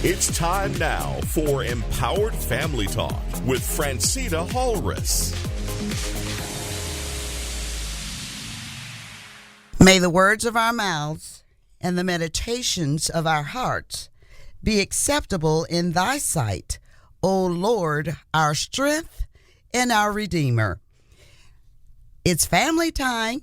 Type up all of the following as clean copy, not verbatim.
It's time now for Empowered Family Talk with Phrantceena Halres. May the words of our mouths and the meditations of our hearts be acceptable in thy sight, O Lord, our strength and our Redeemer. It's family time.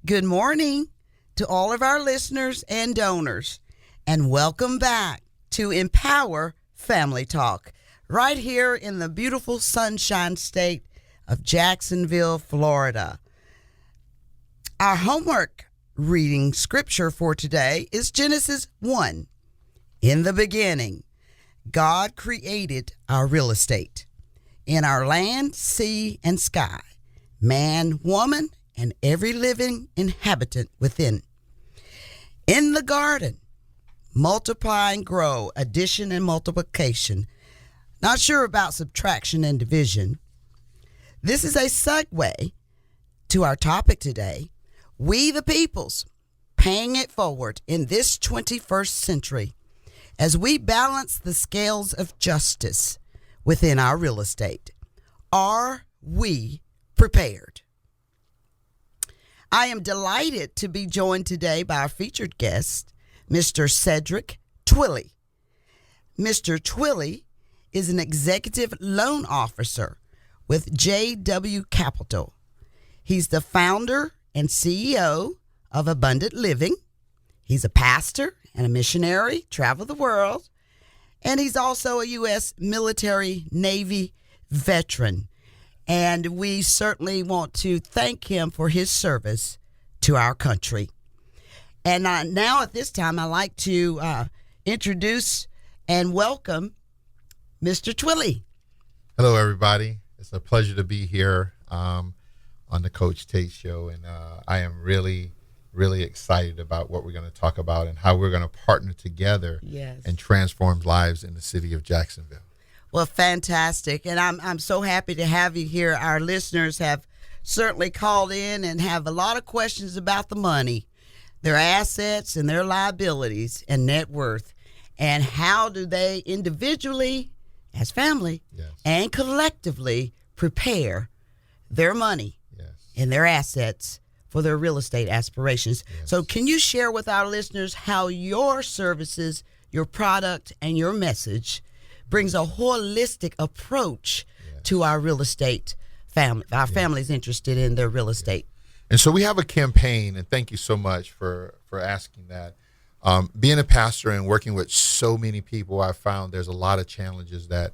Good morning to all of our listeners and donors, and welcome back to Empower Family Talk, right here in the beautiful Sunshine State of Jacksonville, Florida. Our homework reading scripture for today is Genesis 1. In the beginning, God created our real estate in our land, sea, and sky, man, woman, and every living inhabitant within. In the garden, multiply and grow, addition and multiplication. Not sure about subtraction and division. This is a segue to our topic today. We the peoples, paying it forward in this 21st century as we balance the scales of justice within our real estate. Are we prepared? I am delighted to be joined today by our featured guest, Mr. Cedric Twillie. Mr. Twillie is an executive loan officer with JW Capital. He's the founder and CEO of Abundant Living. He's a pastor and a missionary, traveled the world, and he's also a U.S. military Navy veteran. And we certainly want to thank him for his service to our country. And now at this time, I'd like to introduce and welcome Mr. Twillie. Hello, everybody. It's a pleasure to be here on the Coach Tate Show. And I am really, really excited about what we're going to talk about and how we're going to partner together and transform lives in the city of Jacksonville. Well, fantastic. And I'm so happy to have you here. Our listeners have certainly called in and have a lot of questions about the money, their assets and their liabilities and net worth, and how do they individually, as family, and collectively prepare their money and their assets for their real estate aspirations. So can you share with our listeners how your services, your product, and your message brings a holistic approach to our real estate family, our families interested in their real estate? And so we have a campaign, and thank you so much for asking that. Being a pastor and working with so many people, I found there's a lot of challenges that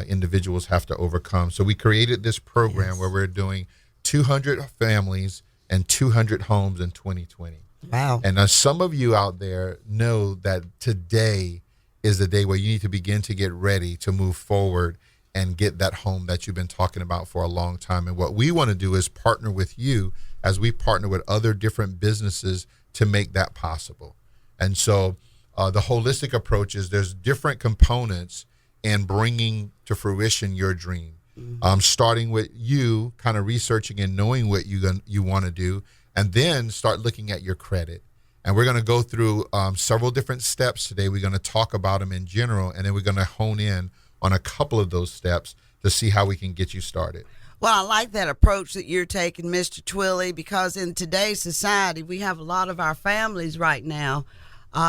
individuals have to overcome. So we created this program where we're doing 200 families and 200 homes in 2020. Wow. And some of you out there know that today is the day where you need to begin to get ready to move forward and get that home that you've been talking about for a long time. And what we want to do is partner with you as we partner with other different businesses to make that possible. And so the holistic approach is there's different components in bringing to fruition your dream. Starting with you kind of researching and knowing what you want to do, and then start looking at your credit. And we're going to go through several different steps today. We're going to talk about them in general, and then we're going to hone in on a couple of those steps to see how we can get you started. Well, I like that approach that you're taking, Mr. Twillie, because in today's society, we have a lot of our families right now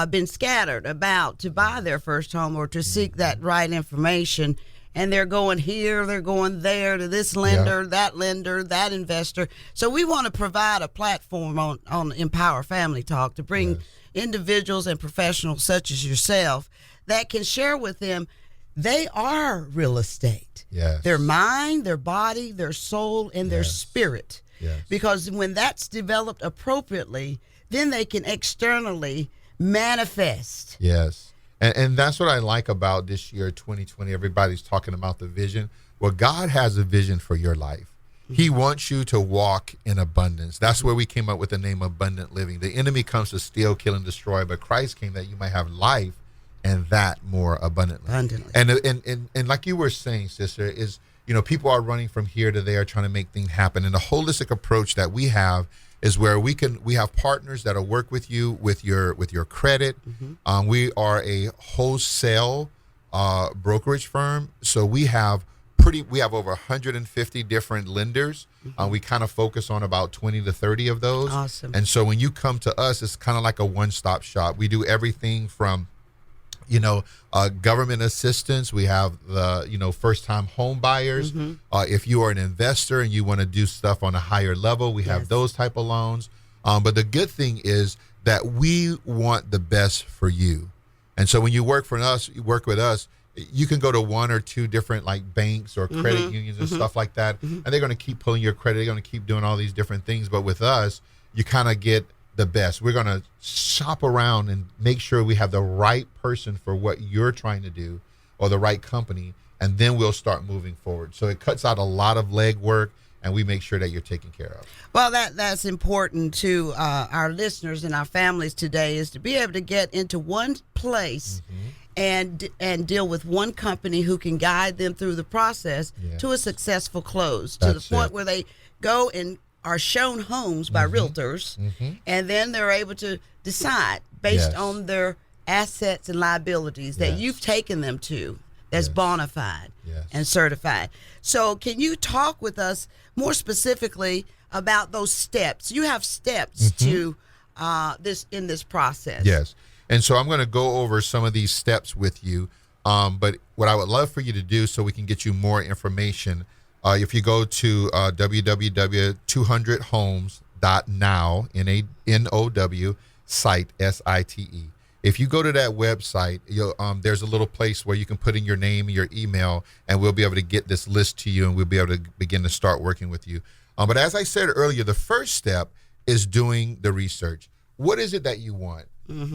been scattered about to buy their first home or to seek that right information. And they're going here, they're going there, to this lender, that investor. So we want to provide a platform on Empower Family Talk to bring individuals and professionals such as yourself that can share with them they are real estate. Their mind, their body, their soul, and their spirit. Because when that's developed appropriately, then they can externally manifest. And that's what I like about this year, 2020. Everybody's talking about the vision. Well, God has a vision for your life. He wants you to walk in abundance. That's where we came up with the name Abundant Living. The enemy comes to steal, kill, and destroy, but Christ came that you might have life and that more abundantly. And like you were saying, sister, is, you know, people are running from here to there trying to make things happen. And the holistic approach that we have is where we have partners that'll work with you with your credit. We are a wholesale brokerage firm, so we have over 150 different lenders. We kind of focus on about 20 to 30 of those. Awesome. And so when you come to us, it's kind of like a one-stop shop. We do everything from government assistance. We have the, first-time home buyers. If you are an investor and you want to do stuff on a higher level, we have those type of loans. But the good thing is that we want the best for you. And so when you work with us, you can go to one or two different like banks or credit unions and stuff like that, and they're going to keep pulling your credit. They're going to keep doing all these different things. But with us, you kind of get the best. We're going to shop around and make sure we have the right person for what you're trying to do, or the right company, and then we'll start moving forward. So it cuts out a lot of legwork, and we make sure that you're taken care of. Well, that's important to our listeners and our families today, is to be able to get into one place and deal with one company who can guide them through the process to a successful close, to the point where they go and are shown homes by realtors, and then they're able to decide based on their assets and liabilities that you've taken them to, that's bona fide and certified. So can you talk with us more specifically about those steps? You have steps to this process. Yes. And so I'm going to go over some of these steps with you. But what I would love for you to do, so we can get you more information, if you go to www.200homes.now, N-A-N-O-W, site, S-I-T-E. If you go to that website, there's a little place where you can put in your name and your email, and we'll be able to get this list to you, and we'll be able to begin to start working with you. But as I said earlier, the first step is doing the research. What is it that you want?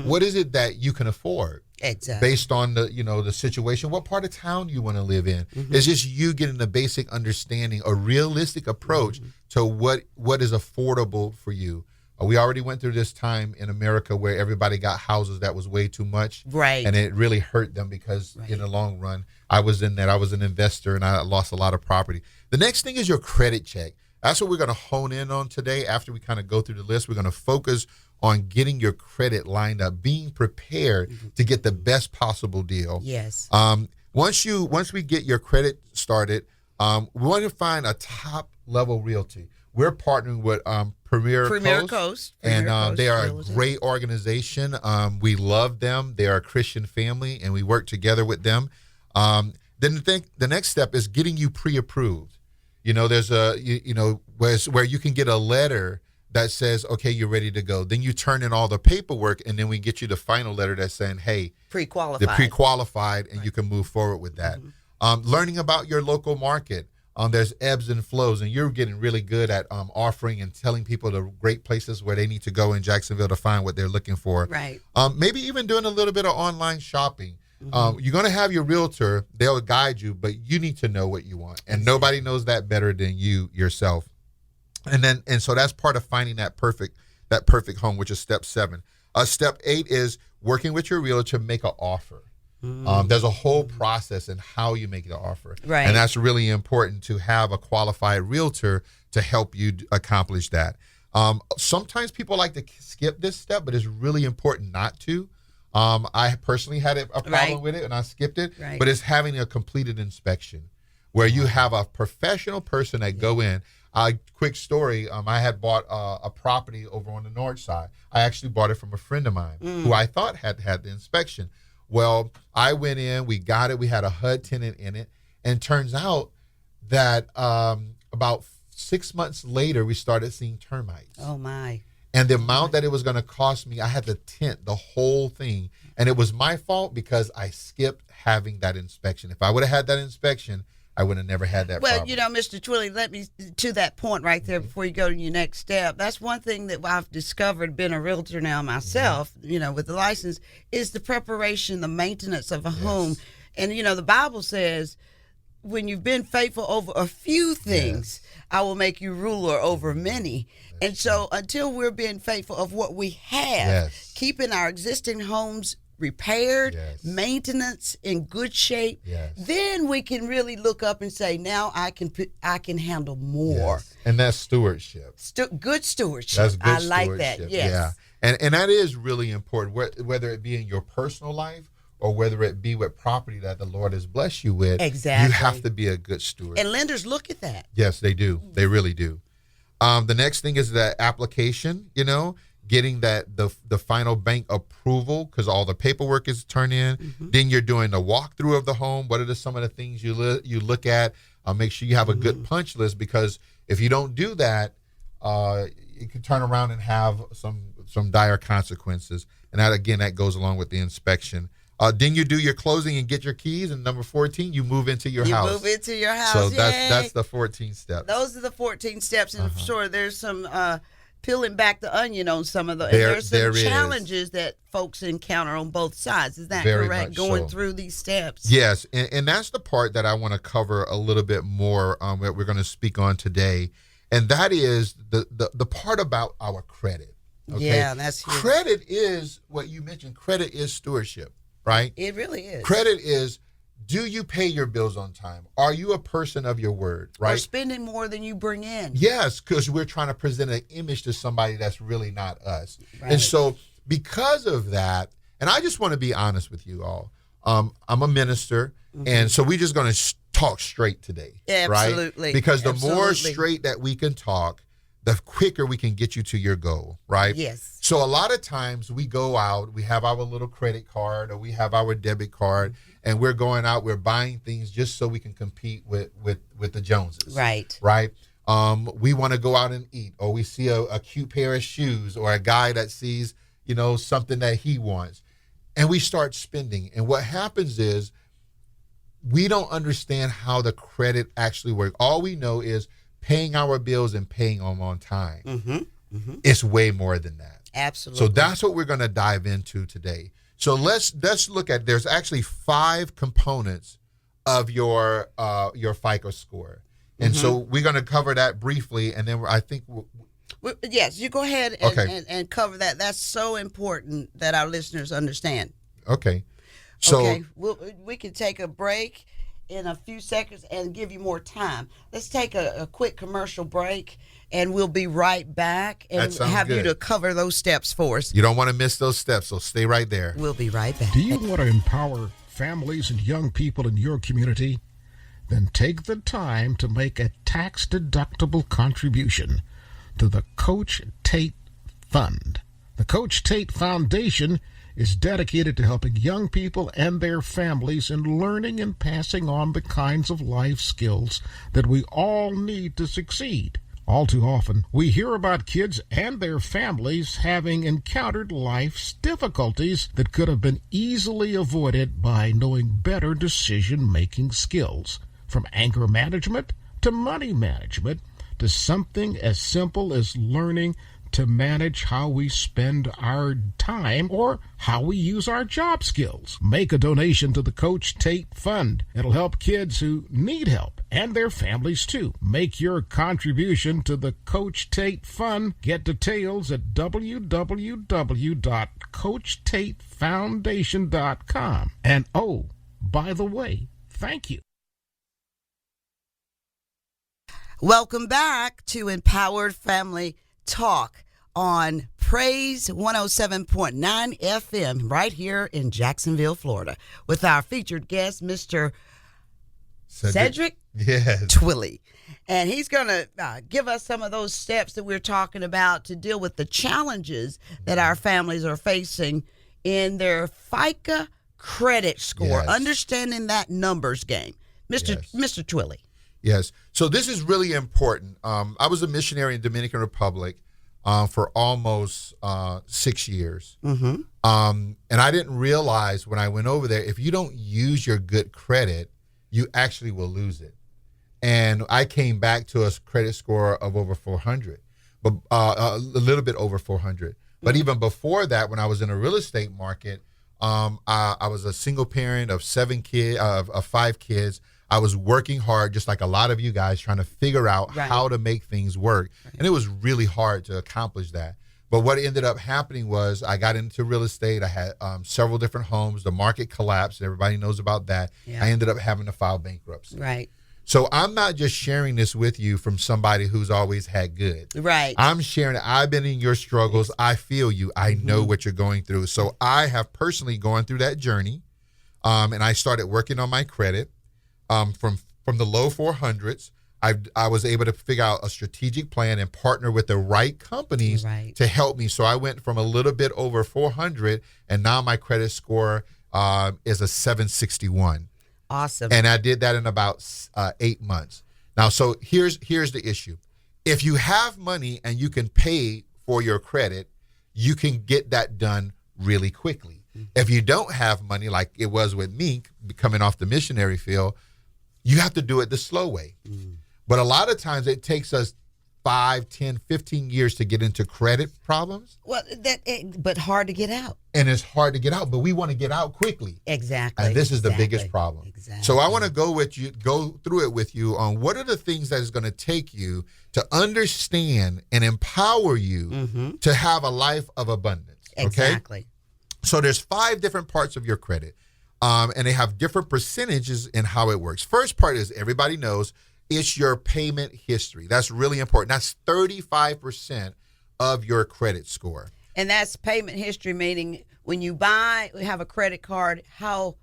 What is it that you can afford? Exactly. Based on the situation, what part of town you want to live in. It's just you getting a basic understanding, a realistic approach to what is affordable for you. We already went through this time in America where everybody got houses that was way too much. Right. And it really hurt them because in the long run, I was in that. I was an investor and I lost a lot of property. The next thing is your credit check. That's what we're going to hone in on today. After we kind of go through the list, we're going to focus on getting your credit lined up, being prepared to get the best possible deal. Yes. Once we get your credit started, we want to find a top level realty. We're partnering with Premier Coast, and they are a great organization. We love them. They are a Christian family, and we work together with them. Then the next step is getting you pre-approved. There's where you can get a letter that says, okay, you're ready to go. Then you turn in all the paperwork, and then we get you the final letter that's saying, hey, pre-qualified, and you can move forward with that. Learning about your local market. There's ebbs and flows, and you're getting really good at offering and telling people the great places where they need to go in Jacksonville to find what they're looking for. Right. Maybe even doing a little bit of online shopping. You're going to have your realtor. They'll guide you, but you need to know what you want, and nobody knows that better than you yourself. And so that's part of finding that perfect home, which is step 7. Step 8 is working with your realtor to make an offer. There's a whole process in how you make the offer. Right. And that's really important to have a qualified realtor to help you accomplish that. Sometimes people like to skip this step, but it's really important not to. I personally had a problem with it, and I skipped it. Right. But it's having a completed inspection where you have a professional person that go in. Quick story, I had bought a property over on the north side. I actually bought it from a friend of mine who I thought had the inspection. Well, I went in, we got it, we had a HUD tenant in it, and turns out that about 6 months later, we started seeing termites. Oh, my. And the amount that it was going to cost me, I had to tent the whole thing. And it was my fault because I skipped having that inspection. If I would have had that inspection, I would have never had that problem. Well, Mr. Twillie, let me to that point right there before you go to your next step. That's one thing that I've discovered, being a realtor now myself, with the license, is the preparation, the maintenance of a home. And, the Bible says, when you've been faithful over a few things, I will make you ruler over many. And so until we're being faithful of what we have, keeping our existing homes repaired, Yes. maintenance in good shape, Yes. then we can really look up and say, now I can handle more. Yes. And that's stewardship. Good stewardship. That's good I like stewardship. that. Yes. Yeah. And that is really important, whether it be in your personal life or whether it be with property that the Lord has blessed you with. Exactly. You have to be a good steward. And lenders look at that. Yes, they do. They really do. The next thing is the application, getting the final bank approval because all the paperwork is turned in. Mm-hmm. Then you're doing the walkthrough of the home. What are some of the things you look at? Make sure you have a good punch list, because if you don't do that, it could turn around and have some dire consequences. And that goes along with the inspection. Then you do your closing and get your keys, and number 14, you move into your house. You move into your house. So Yay. that's the 14 steps. Those are the 14 steps, and I'm sure there's some peeling back the onion on some of those. There's some challenges that folks encounter on both sides. Is that Very correct? much Going so. through these steps. Yes, and that's the part that I want to cover a little bit more that we're going to speak on today, and that is the part about our credit. Okay? Yeah, that's huge. Credit is what you mentioned. Credit is stewardship, right? It really is. Credit is, do you pay your bills on time? Are you a person of your word, right? Or spending more than you bring in. Yes, because we're trying to present an image to somebody that's really not us. Right. And so because of that, and I just want to be honest with you all, I'm a minister, and so we're just going to talk straight today. Absolutely. Right? Because the more Absolutely. straight that we can talk, the quicker we can get you to your goal, right? Yes. So a lot of times we go out, we have our little credit card or we have our debit card, and we're going out, we're buying things just so we can compete with the Joneses. Right. Right. We want to go out and eat, or we see a cute pair of shoes, or a guy that sees, something that he wants, and we start spending. And what happens is we don't understand how the credit actually works. All we know is paying our bills and paying them on time. It's way more than that. Absolutely. So that's what we're going to dive into today. So let's look at, there's actually 5 components of your FICO score. And so we're going to cover that briefly, and then I think yes, you go ahead and cover that. That's so important that our listeners understand. Okay. So we can take a break in a few seconds and give you more time. Let's take a quick commercial break, and we'll be right back and have you to cover those steps for us. You don't want to miss those steps, so stay right there. We'll be right back. Do you want to empower families and young people in your community? Then take the time to make a tax-deductible contribution to the Coach Tate Fund. The Coach Tate Foundation is dedicated to helping young people and their families in learning and passing on the kinds of life skills that we all need to succeed. All too often, we hear about kids and their families having encountered life's difficulties that could have been easily avoided by knowing better decision-making skills, from anger management to money management to something as simple as learning to manage how we spend our time or how we use our job skills. Make a donation to the Coach Tate Fund. It'll help kids who need help and their families too. Make your contribution to the Coach Tate Fund. Get details at www.coachtatefoundation.com. And oh, by the way, thank you. Welcome back to Empowered Family Talk on Praise 107.9 FM right here in Jacksonville, Florida, with our featured guest, Mr. Cedric Twillie. And he's going to give us some of those steps that we're talking about to deal with the challenges that our families are facing in their FICA credit score, understanding that numbers game. Mr. Twillie. Yes. So this is really important. I was a missionary in Dominican Republic for almost 6 years. And I didn't realize when I went over there, if you don't use your good credit, you actually will lose it. And I came back to a credit score of over 400, but a little bit over 400. But even before that, when I was in a real estate market, I was a single parent of 5 kids. I was working hard, just like a lot of you guys, trying to figure out how to make things work. And it was really hard to accomplish that. But what ended up happening was I got into real estate. I had several different homes. The market collapsed. Everybody knows about that. Yeah. I ended up having to file bankruptcy. Right. So I'm not just sharing this with you from somebody who's always had good. Right. I'm sharing it. I've been in your struggles. I feel you. I know what you're going through. So I have personally gone through that journey, and I started working on my credit from the low 400s. I was able to figure out a strategic plan and partner with the right companies to help me. So I went from a little bit over 400, and now my credit score is a 761. Awesome. And I did that in about 8 months. Now, so here's the issue. If you have money and you can pay for your credit, you can get that done really quickly. If you don't have money, like it was with me coming off the missionary field, you have to do it the slow way. But a lot of times it takes us 5, 10, 15 years to get into credit problems. Well, but hard to get out. And it's hard to get out, but we want to get out quickly. Exactly. And this is the biggest problem. Exactly. So I want to go through it with you on what are the things that is going to take you to understand and empower you to have a life of abundance. Okay? Exactly. So there's 5 different parts of your credit, and they have different percentages in how it works. First part is everybody knows it's your payment history. That's really important. That's 35% of your credit score. And that's payment history, meaning when you have a credit card, how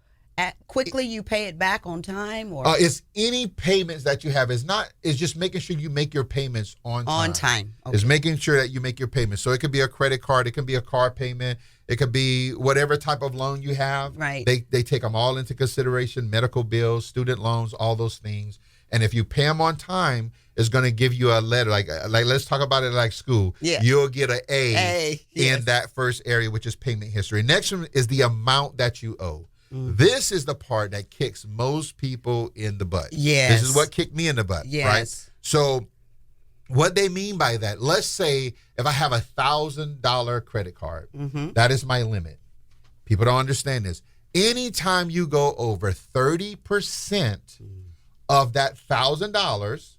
quickly you pay it back on time, or it's any payments that you have. It's just making sure you make your payments on time. On time. Okay. It's making sure that you make your payments. So it could be a credit card, it could be a car payment, it could be whatever type of loan you have. Right. They take them all into consideration, medical bills, student loans, all those things. And if you pay them on time, it's going to give you a letter. Like let's talk about it like school. Yeah. You'll get an A yes. in that first area, which is payment history. Next one is the amount that you owe. This is the part that kicks most people in the butt. Yes. This is what kicked me in the butt. Yes. Right? So what they mean by that, let's say if I have $1,000 credit card, that is my limit. People don't understand this. Anytime you go over 30% of that $1,000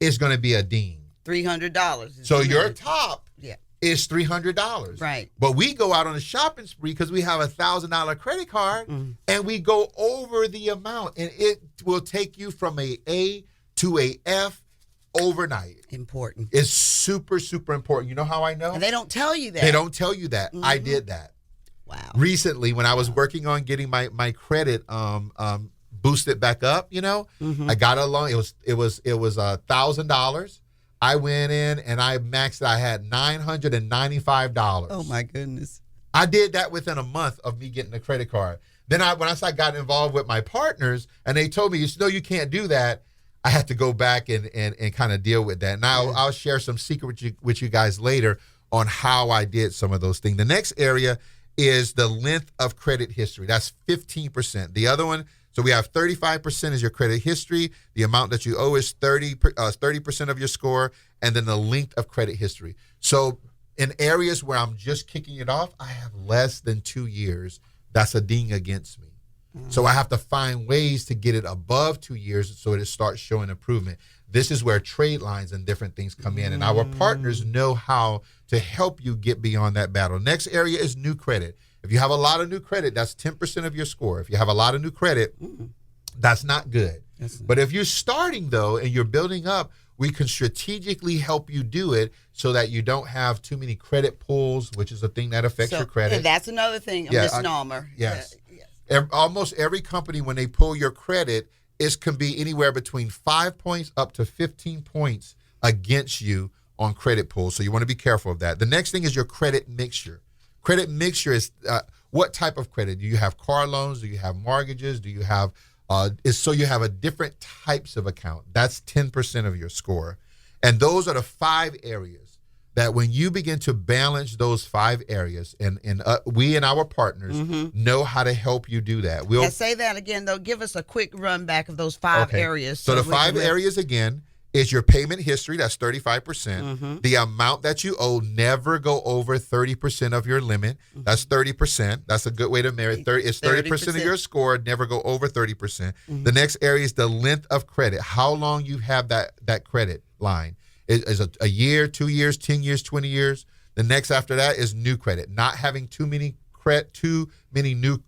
is going to be a ding. $300. So your top Yeah. is $300. Right. But we go out on a shopping spree because we have $1,000 credit card and we go over the amount, and it will take you from a A to a F overnight. Important. It's super, super important. You know how I know? And they don't tell you that. They don't tell you that. I did that. Wow. Recently, when I was working on getting my credit boosted back up, I got a loan. It was $1,000. I went in and I maxed it. I had $995. Oh my goodness. I did that within a month of me getting a credit card. Then when I got involved with my partners and they told me, you can't do that, I had to go back and kind of deal with that. Now I'll share some secret with you guys later on how I did some of those things. The next area is the length of credit history. That's 15%. The other one, so we have 35% is your credit history. The amount that you owe is 30% of your score, and then the length of credit history. So in areas where I'm just kicking it off, I have less than 2 years. That's a ding against me. So I have to find ways to get it above 2 years so it starts showing improvement. This is where trade lines and different things come in, and our partners know how to help you get beyond that battle. Next area is new credit. If you have a lot of new credit, that's 10% of your score. If you have a lot of new credit, that's not good. But if you're starting, though, and you're building up, we can strategically help you do it so that you don't have too many credit pulls, which is a thing that affects your credit. And that's another thing, a misnomer. Yes. Almost every company, when they pull your credit, it can be anywhere between 5 points up to 15 points against you on credit pulls. So you want to be careful of that. The next thing is your credit mixture. Credit mixture is what type of credit? Do you have car loans? Do you have mortgages? Do you have so you have a different types of account. That's 10% of your score. And those are the 5 areas that when you begin to balance those 5 areas, and we and our partners know how to help you do that. We'll say that again, though. Give us a quick run back of those 5 areas. So the 5 areas, again, is your payment history. That's 35%. The amount that you owe, never go over 30% of your limit. That's 30%. That's a good way to measure it. It's 30% of your score. Never go over 30%. The next area is the length of credit. How long you have that credit line. Is a year, 2 years, 10 years, 20 years. The next after that is new credit, not having too many new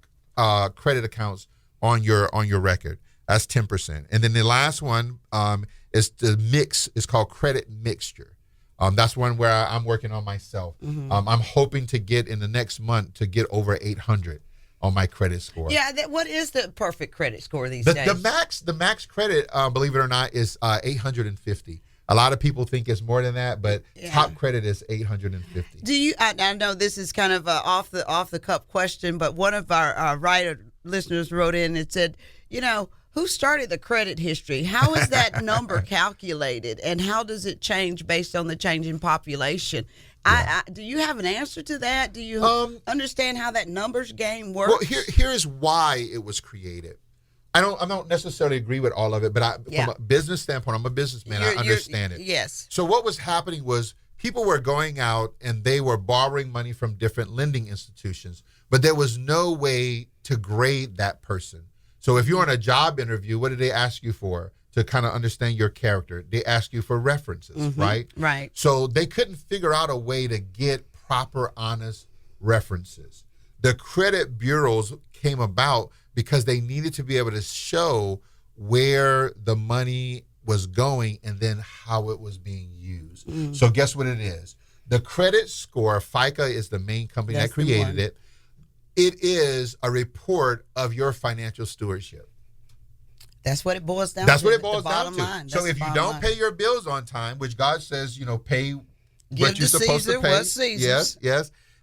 credit accounts on your record. That's 10%. And then the last one is the mix. It's called credit mixture. That's one where I'm working on myself. I'm hoping to get in the next month to get over 800 on my credit score. Yeah, what is the perfect credit score these days? The max credit, believe it or not, is 850. A lot of people think it's more than that, but top credit is 850. Do you? I know this is kind of a off the cup question, but one of our writer listeners wrote in and said, who started the credit history? How is that number calculated, and how does it change based on the changing population? Yeah. Do you have an answer to that? Do you understand how that numbers game works? Well, here's why it was created. I don't necessarily agree with all of it, but from a business standpoint, I'm a businessman. I understand it. Yes. So what was happening was people were going out and they were borrowing money from different lending institutions, but there was no way to grade that person. So if you're on a job interview, what do they ask you for? To kind of understand your character. They ask you for references, right? Right. So they couldn't figure out a way to get proper, honest references. The credit bureaus came about because they needed to be able to show where the money was going and then how it was being used. So guess what it is? The credit score, FICA is the main company that created it. It is a report of your financial stewardship. That's what it boils down to. That's what it boils down to. Line. So if you don't pay your bills on time, which God says, pay what you're supposed to pay. Yes.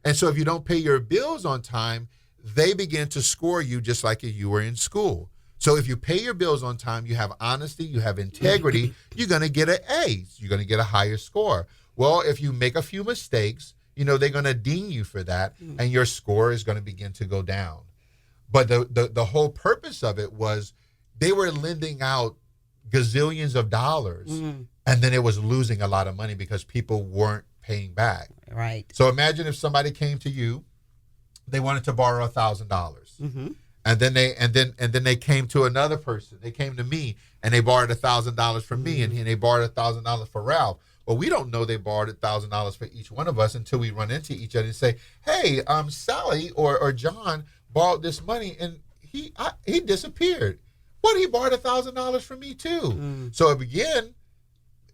And so if you don't pay your bills on time, they begin to score you just like if you were in school. So if you pay your bills on time, you have honesty, you have integrity, you're going to get an A. You're going to get a higher score. Well, if you make a few mistakes, they're going to ding you for that, and your score is going to begin to go down. But the whole purpose of it was they were lending out gazillions of dollars, and then it was losing a lot of money because people weren't paying back. Right. So imagine if somebody came to you, they wanted to borrow $1,000, and then they came to another person. They came to me and they borrowed $1,000 from me, and they borrowed $1,000 for Ralph. Well, we don't know they borrowed $1,000 for each one of us until we run into each other and say, "Hey, Sally or John borrowed this money and he disappeared. Well, he borrowed $1,000 from me too." So again,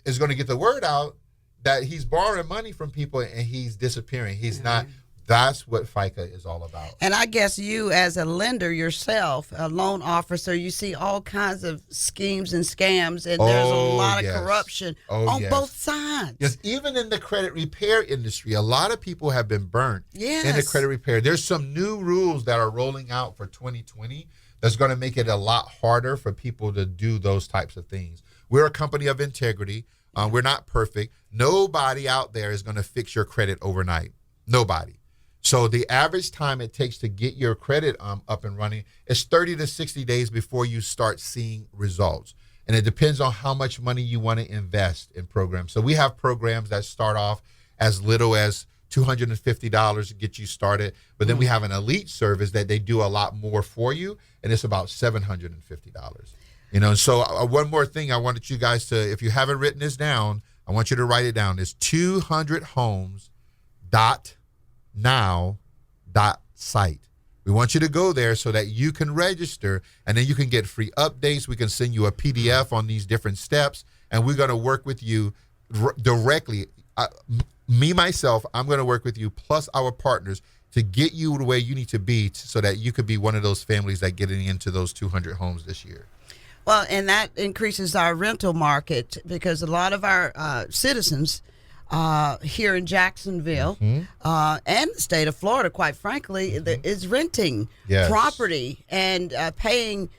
is going to get the word out that he's borrowing money from people and he's disappearing. He's not. That's what FICA is all about. And I guess you, as a lender yourself, a loan officer, you see all kinds of schemes and scams, and there's a lot of corruption on both sides. Yes, even in the credit repair industry, a lot of people have been burnt in the credit repair. There's some new rules that are rolling out for 2020 that's going to make it a lot harder for people to do those types of things. We're a company of integrity. We're not perfect. Nobody out there is going to fix your credit overnight. Nobody. So the average time it takes to get your credit up and running is 30 to 60 days before you start seeing results. And it depends on how much money you want to invest in programs. So we have programs that start off as little as $250 to get you started. But then we have an elite service that they do a lot more for you, and it's about $750. So one more thing I wanted you guys to, if you haven't written this down, I want you to write it down. It's 200homes.now.site. We want you to go there so that you can register, and then you can get free updates. We can send you a PDF on these different steps, and we're going to work with you directly. Myself, I'm going to work with you, plus our partners, to get you the way you need to be so that you could be one of those families that getting into those 200 homes this year. Well, and that increases our rental market because a lot of our citizens here in Jacksonville and the state of Florida, quite frankly, is renting property and paying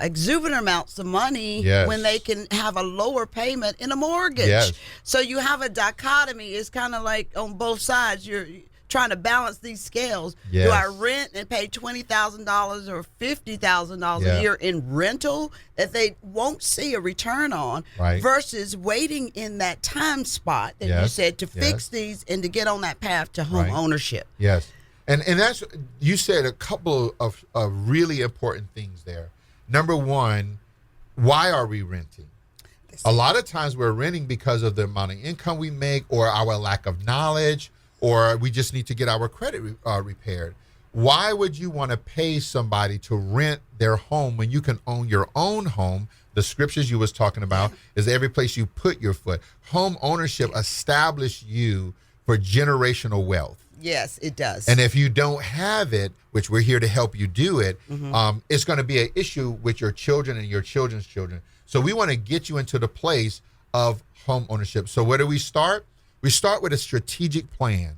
exuberant amounts of money when they can have a lower payment in a mortgage. So you have a dichotomy. It's kind of like on both sides. You're trying to balance these scales. Do I rent and pay $20,000 or $50,000 a year in rental that they won't see a return on versus waiting in that time spot that you said to fix these and to get on that path to home ownership? Yes. And that's, you said a couple of really important things there. Number one, why are we renting? A lot of times we're renting because of the amount of income we make or our lack of knowledge, or we just need to get our credit repaired. Why would you want to pay somebody to rent their home when you can own your own home? The scriptures you was talking about is every place you put your foot. Home ownership established you for generational wealth. Yes, it does. And if you don't have it, which we're here to help you do it, it's going to be an issue with your children and your children's children. So we want to get you into the place of home ownership. So where do we start? We start with a strategic plan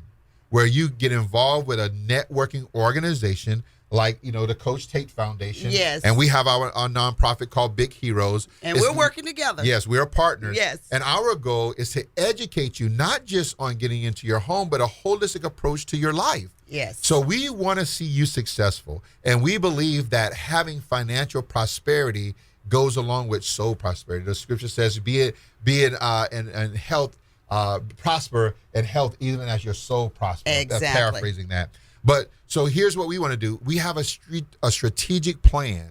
where you get involved with a networking organization like, the Coach Tate Foundation. Yes. And we have our nonprofit called Big Heroes. And we're working together. Yes, we're partners. Yes. And our goal is to educate you not just on getting into your home, but a holistic approach to your life. Yes. So we want to see you successful. And we believe that having financial prosperity goes along with soul prosperity. The scripture says, be it in health, prosper in health, even as your soul prospers. Exactly. That's paraphrasing that. But so here's what we want to do. We have a strategic plan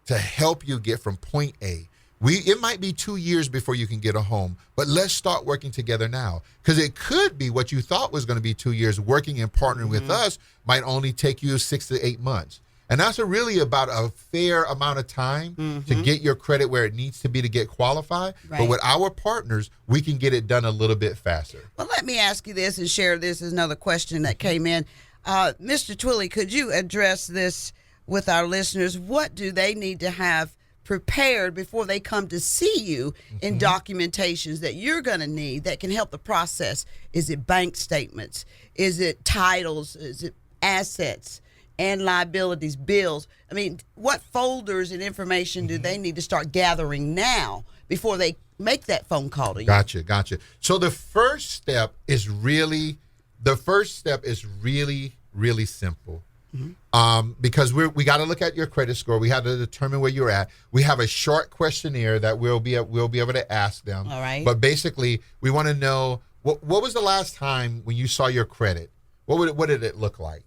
to help you get from point A. It might be 2 years before you can get a home, but let's start working together now, because it could be what you thought was going to be 2 years. Working and partnering with us might only take you 6 to 8 months. And that's really about a fair amount of time to get your credit where it needs to be to get qualified. Right. But with our partners, we can get it done a little bit faster. Well, let me ask you this and share this as another question that came in. Mr. Twillie, could you address this with our listeners? What do they need to have prepared before they come to see you in documentations that you're going to need that can help the process? Is it bank statements? Is it titles? Is it assets and liabilities, bills? I mean, what folders and information do they need to start gathering now before they make that phone call to you? Gotcha. So the first step is really really simple. Because we got to look at your credit score. We have to determine where you're at. We have a short questionnaire that we'll be able to ask them. All right. But basically, we want to know what was the last time when you saw your credit? What did it look like?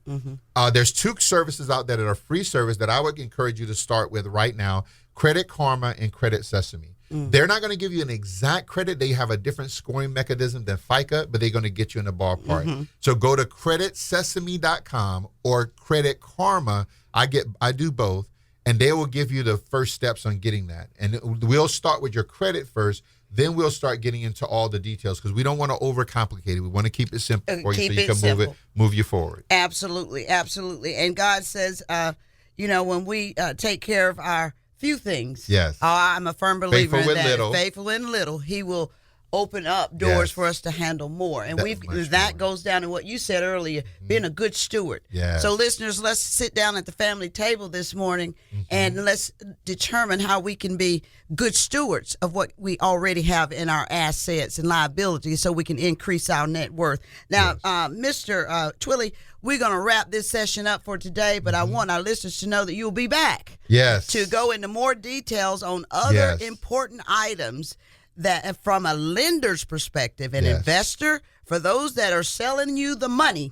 There's 2 services out there that are free service that I would encourage you to start with right now: Credit Karma and Credit Sesame. They're not going to give you an exact credit. They have a different scoring mechanism than FICA, but they're going to get you in the ballpark. So go to creditsesame.com or Credit Karma. I do both, and they will give you the first steps on getting that. And we'll start with your credit first. Then we'll start getting into all the details, because we don't want to overcomplicate it. We want to keep it simple for you so you can move you forward. Absolutely. And God says, when we take care of our few things. Yes. I'm a firm believer in that. Little. Faithful in little. He will open up doors for us to handle more. And that goes down to what you said earlier, being a good steward. Yes. So listeners, let's sit down at the family table this morning and let's determine how we can be good stewards of what we already have in our assets and liabilities so we can increase our net worth. Now, Mr. Twillie, we're going to wrap this session up for today, but I want our listeners to know that you'll be back to go into more details on other important items that from a lender's perspective, an investor, for those that are selling you the money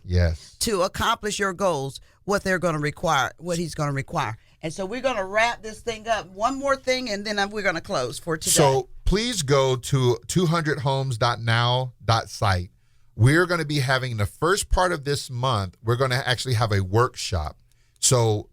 to accomplish your goals, what they're going to require, what he's going to require. And so we're going to wrap this thing up. One more thing, and then we're going to close for today. So please go to 200homes.now.site. We're going to be having the first part of this month. We're going to actually have a workshop. So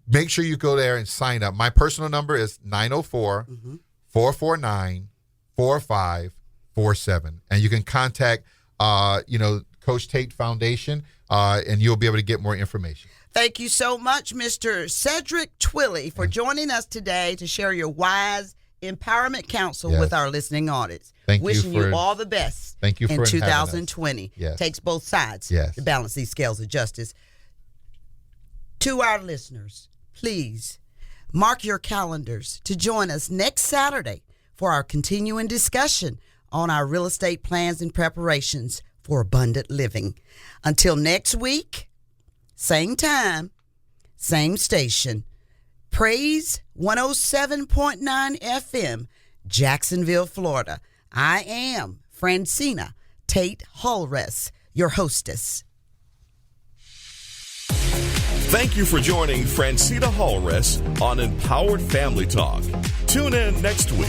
make sure you go there and sign up. My personal number is 904-449-4547. And you can contact, Coach Tate Foundation, and you'll be able to get more information. Thank you so much, Mr. Cedric Twillie, for joining us today to share your wise empowerment counsel with our listening audience. Wishing you all the best. Thank you for in 2020. Takes both sides to balance these scales of justice. To our listeners, please mark your calendars to join us next Saturday for our continuing discussion on our real estate plans and preparations for abundant living. Until next week, same time, same station. Praise 107.9 FM, Jacksonville, Florida. I am Phrantceena Tate Halres, your hostess. Thank you for joining Phrantceena Halres on Empowered Family Talk. Tune in next week